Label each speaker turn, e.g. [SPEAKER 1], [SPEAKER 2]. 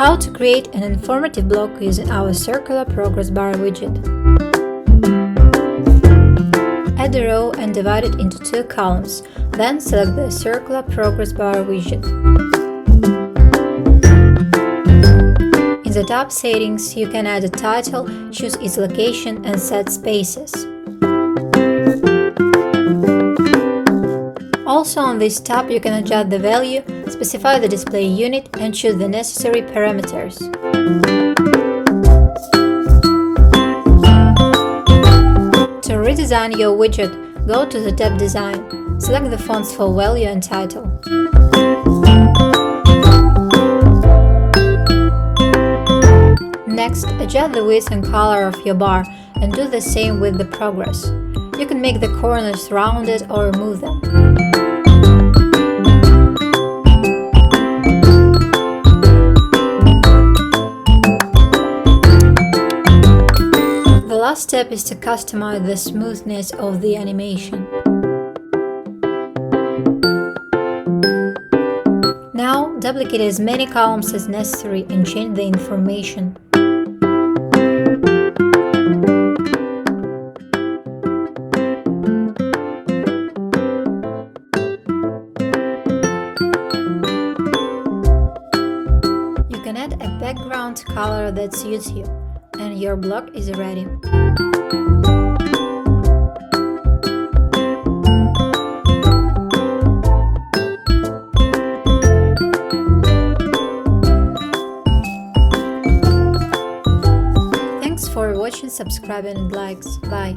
[SPEAKER 1] How to create an informative block using our circular progress bar widget. Add a row and divide it into 2 columns, then select the circular progress bar widget. In the tab settings, you can add a title, choose its location and set spaces. Also on this tab you can adjust the value, specify the display unit and choose the necessary parameters. To redesign your widget, go to the tab Design, select the fonts for value and title. Next, adjust the width and color of your bar and do the same with the progress. You can make the corners rounded or remove them. The last step is to customize the smoothness of the animation. Now, duplicate as many columns as necessary and change the information. You can add a background color that suits you, and your block is ready. Thanks for watching, subscribing and likes. Bye!